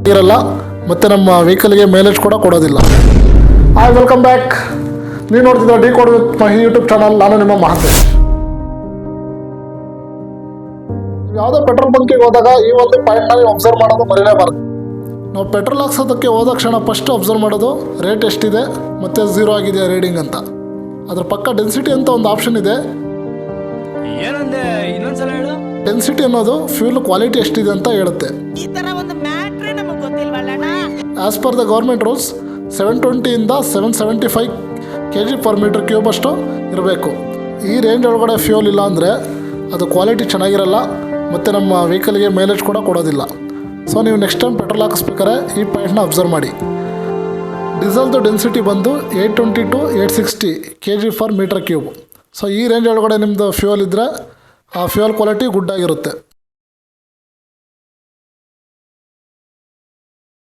ಇರಲ್ಲ ಮತ್ತು ನಮ್ಮ ವೆಹಿಕಲ್ಗೆ ಮೈಲೇಜ್ ಕೂಡ ಕೊಡೋದಿಲ್ಲ. Hi, welcome back. ನೀವು ನೋಡ್ತಿದ್ದೀರ decode with Mahi YouTube channel. ನಾನು ನಿಮ್ಮ ಮಹಂತೇಶ್. ಯಾವುದೇ ಪೆಟ್ರೋಲ್ ಬಂಕಿಗೆ ಹೋದಾಗ ಈ ಒಂದು ಪಾಯಿಂಟ್ನ ನೀವು ಅಬ್ಸರ್ವ್ ಮಾಡೋದು ಮರಿಲೇಬಾರ್ದು. ನಾವು ಪೆಟ್ರೋಲ್ ಹಾಕ್ಸೋದಕ್ಕೆ ಹೋದ ಕ್ಷಣ ಫಸ್ಟ್ ಅಬ್ಸರ್ವ್ ಮಾಡೋದು ರೇಟ್ ಎಷ್ಟಿದೆ ಮತ್ತು ಝೀರೋ ಆಗಿದೆ ರೀಡಿಂಗ್ ಅಂತ. ಅದ್ರ ಪಕ್ಕ ಡೆನ್ಸಿಟಿ ಅಂತ ಒಂದು ಆಪ್ಷನ್ ಇದೆ. ಡೆನ್ಸಿಟಿ ಅನ್ನೋದು ಫ್ಯೂಲ್ ಕ್ವಾಲಿಟಿ ಎಷ್ಟಿದೆ ಅಂತ ಹೇಳುತ್ತೆ. As per the government rules 720 775 kg/m³ ಅಷ್ಟು ಇರಬೇಕು. ಈ ರೇಂಜ್ ಒಳಗಡೆ ಫ್ಯೂಲ್ ಇಲ್ಲ ಅಂದರೆ ಅದು ಕ್ವಾಲಿಟಿ ಚೆನ್ನಾಗಿರಲ್ಲ ಮತ್ತು ನಮ್ಮ ವೆಹಿಕಲ್ಗೆ ಮೈಲೇಜ್ ಕೂಡ ಕೊಡೋದಿಲ್ಲ. ಸೊ ನೀವು ನೆಕ್ಸ್ಟ್ ಟೈಮ್ ಪೆಟ್ರೋಲ್ ಹಾಕಿಸ್ಬೇಕಾದ್ರೆ ಈ ಪಾಯಿಂಟ್ನ ಅಬ್ಸರ್ವ್ ಮಾಡಿ. ಡೀಸೆಲ್ದು ಡೆನ್ಸಿಟಿ ಬಂದು 820 to 860 kg/m³. ಸೊ ಈ ರೇಂಜ್ ಒಳಗಡೆ ನಿಮ್ಮದು ಫ್ಯೂಯಲ್ ಇದ್ದರೆ ಆ ಫ್ಯೂಯಲ್ ಕ್ವಾಲಿಟಿ ಗುಡ್ ಆಗಿರುತ್ತೆ.